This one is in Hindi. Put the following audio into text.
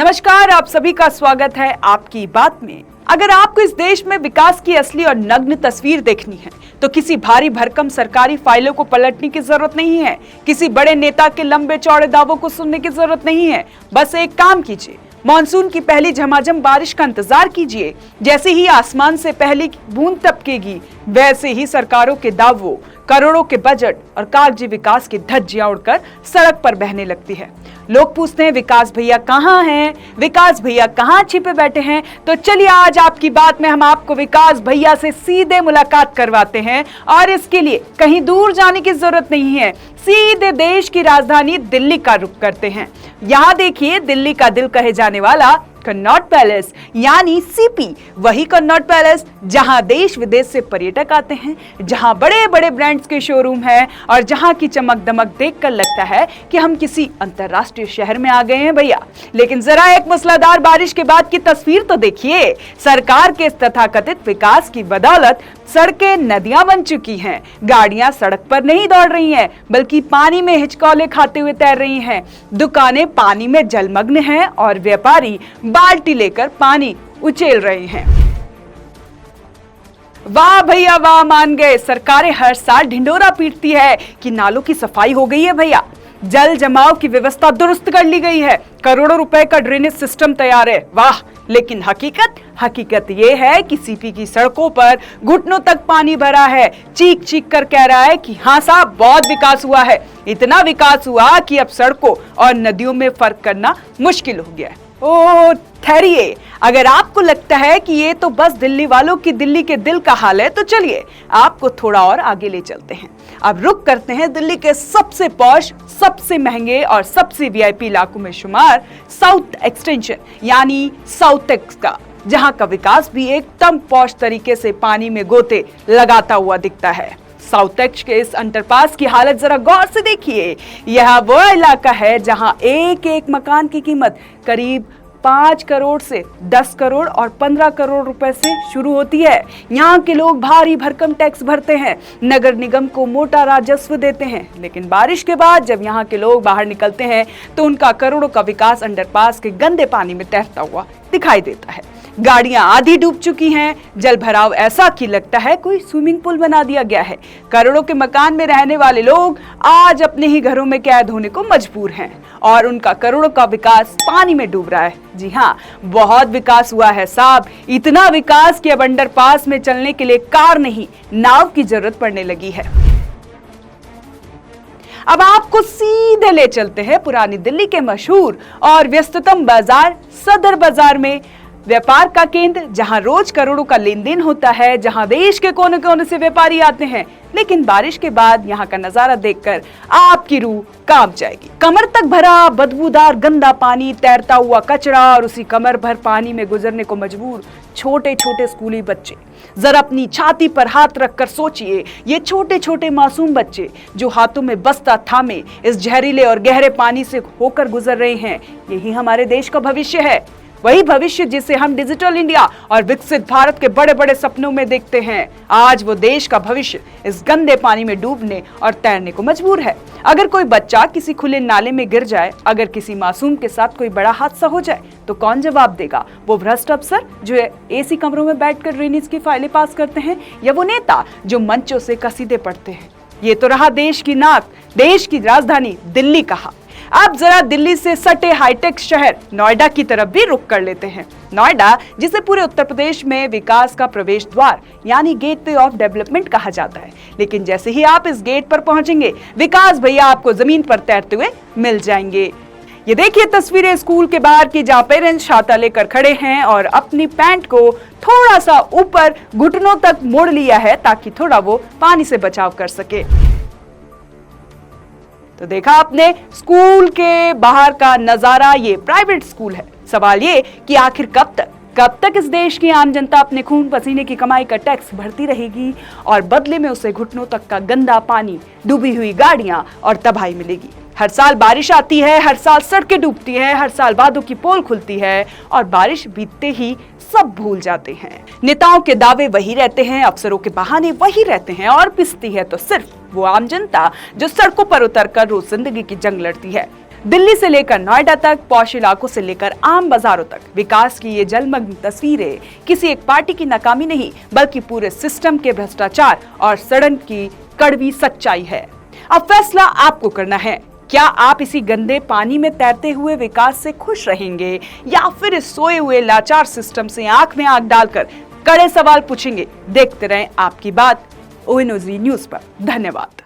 नमस्कार, आप सभी का स्वागत है आपकी बात में। अगर आपको इस देश में विकास की असली और नग्न तस्वीर देखनी है तो किसी भारी भरकम सरकारी फाइलों को पलटने की जरूरत नहीं है, किसी बड़े नेता के लंबे चौड़े दावों को सुनने की जरूरत नहीं है। बस एक काम कीजिए, मानसून की पहली झमाझम बारिश का इंतजार कीजिए। जैसे ही आसमान से पहली बूंद टपकेगी, वैसे ही सरकारों के दावों, करोड़ों के बजट और कागजी विकास की धज्जियां उड़कर सड़क पर बहने लगती है। लोग पूछते हैं विकास भैया कहाँ हैं, विकास भैया कहाँ छिपे बैठे हैं। तो चलिए आज आपकी बात में हम आपको विकास भैया से सीधे मुलाकात करवाते हैं और इसके लिए कहीं दूर जाने की जरूरत नहीं है, सीधे देश की राजधानी दिल्ली का रुख करते हैं। यहाँ देखिए, दिल्ली का दिल कहे जाने वाला कनॉट पैलेस यानी सीपी, वही कनॉट पैलेस जहां देश विदेश से पर्यटक आते हैं, जहां बड़े बड़े ब्रांड्स के शोरूम हैं और जहां की चमक दमक देखकर लगता है कि हम किसी अंतरराष्ट्रीय शहर में आ गए हैं भैया। लेकिन जरा एक मूसलाधार बारिश के बाद की तस्वीर तो देखिए। सरकार के तथाकथित विकास की बदौलत सड़कें नदियां बन चुकी हैं, गाड़ियां सड़क पर नहीं दौड़ रही हैं बल्कि पानी में हिचकोले खाते हुए तैर रही हैं, दुकानें पानी में जलमग्न हैं और व्यापारी बाल्टी लेकर पानी उचेल रहे हैं। वाह भैया वाह, मान गए। सरकारें हर साल ढिंडोरा पीटती है कि नालों की सफाई हो गई है भैया, जल जमाव की व्यवस्था दुरुस्त कर ली गई है, करोड़ों रुपए का ड्रेनेज सिस्टम तैयार है। वाह, लेकिन हकीकत ये है कि सीपी की सड़कों पर घुटनों तक पानी भरा है। चीख चीख कर कह रहा है कि हाँ साहब, बहुत विकास हुआ है। इतना विकास हुआ कि अब सड़कों और नदियों में फर्क करना मुश्किल हो गया है। ओ ठहरिए, अगर आपको लगता है कि ये तो बस दिल्ली वालों की दिल्ली के दिल का हाल है तो चलिए आपको थोड़ा और आगे ले चलते हैं। अब रुक करते हैं दिल्ली के सबसे पॉश, सबसे महंगे और सबसे वीआईपी इलाकों में शुमार साउथ एक्सटेंशन यानी साउथ एक्स का, जहां का विकास भी एकदम पॉश तरीके से पानी में गोते लगाता हुआ दिखता है। साउथ एक्स के इस अंडरपास की हालत जरा गौर से देखिए। यह वो इलाका है जहां एक एक मकान की कीमत करीब 5 करोड़ से 10 करोड़ और 15 करोड़ रुपए से शुरू होती है। यहाँ के लोग भारी भरकम टैक्स भरते हैं, नगर निगम को मोटा राजस्व देते हैं, लेकिन बारिश के बाद जब यहाँ के लोग बाहर निकलते हैं तो उनका करोड़ों का विकास अंडरपास के गंदे पानी में तैरता हुआ दिखाई देता है। गाड़ियां आधी डूब चुकी हैं, जल भराव ऐसा कि लगता है कोई स्विमिंग पूल बना दिया गया है। करोड़ों के मकान में रहने वाले लोग आज अपने ही घरों में कैद होने को मजबूर हैं और उनका करोड़ों का विकास पानी में डूब रहा है। जी हाँ, बहुत विकास हुआ है साहब, इतना विकास कि अब अंडरपास में चलने के लिए कार नहीं, नाव की जरूरत पड़ने लगी है। अब आपको सीधे ले चलते हैं पुरानी दिल्ली के मशहूर और व्यस्ततम बाजार सदर बाजार में, व्यापार का केंद्र जहां रोज करोड़ों का लेन देन होता है, जहां देश के कोने कोने से व्यापारी आते हैं। लेकिन बारिश के बाद यहाँ का नजारा देखकर आपकी रूह कांप जाएगी। कमर तक भरा बदबूदार गंदा पानी, तैरता हुआ कचरा और उसी कमर भर पानी में गुजरने को मजबूर छोटे छोटे स्कूली बच्चे। जरा अपनी छाती पर हाथ रखकर सोचिए, ये छोटे छोटे मासूम बच्चे जो हाथों में बस्ता थामे इस जहरीले और गहरे पानी से होकर गुजर रहे हैं, यही हमारे देश का भविष्य है। वही भविष्य जिसे हम डिजिटल इंडिया और विकसित भारत के बड़े बड़े सपनों में देखते हैं। आज वो देश का भविष्य इस गंदे पानी में डूबने और तैरने को मजबूर है। अगर कोई बच्चा किसी खुले नाले में गिर जाए, अगर किसी मासूम के साथ कोई बड़ा हादसा हो जाए, तो कौन जवाब देगा? वो भ्रष्ट अफसर जो एसी कमरों में बैठकर ड्रेनेज की फाइलें पास करते हैं, या वो नेता जो मंचों से कसीदे पढ़ते हैं? ये तो रहा देश की नाक, देश की राजधानी दिल्ली कहा। अब जरा दिल्ली से सटे हाईटेक शहर नोएडा की तरफ भी रुख कर लेते हैं। नोएडा, जिसे पूरे उत्तर प्रदेश में विकास का प्रवेश द्वार यानी गेटवे ऑफ डेवलपमेंट कहा जाता है, लेकिन जैसे ही आप इस गेट पर पहुंचेंगे, विकास भैया आपको जमीन पर तैरते हुए मिल जाएंगे। ये देखिए तस्वीरें स्कूल के बाहर की, जहाँ पेरेंट्स छाता लेकर खड़े हैं और अपनी पैंट को थोड़ा सा ऊपर घुटनों तक मोड़ लिया है ताकि थोड़ा वो पानी से बचाव कर सके। तो देखा आपने स्कूल के बाहर का नजारा, ये प्राइवेट स्कूल है। सवाल ये कि आखिर कब तक इस देश की आम जनता अपने खून पसीने की कमाई का टैक्स भरती रहेगी और बदले में उसे घुटनों तक का गंदा पानी, डूबी हुई गाड़ियां और तबाही मिलेगी। हर साल बारिश आती है, हर साल सड़कें डूबती हैं, हर साल बादों की पोल खुलती है और बारिश बीतते ही सब भूल जाते हैं। नेताओं के दावे वही रहते हैं, अफसरों के बहाने वही रहते हैं और पिसती है तो सिर्फ वो आम जनता जो सड़कों पर उतरकर रोज जिंदगी की जंग लड़ती है। दिल्ली से लेकर नोएडा तक, पॉश इलाकों से लेकर आम बाजारों तक विकास की ये जलमग्न तस्वीरें किसी एक पार्टी की नाकामी नहीं, बल्कि पूरे सिस्टम के भ्रष्टाचार और सड़न की कड़वी सच्चाई है। अब फैसला आपको करना है। क्या आप इसी गंदे पानी में तैरते हुए विकास से खुश रहेंगे या फिर इस सोए हुए लाचार सिस्टम से आंख में आंख डालकर कड़े सवाल पूछेंगे? देखते रहें आपकी बात ONOZ न्यूज पर। धन्यवाद।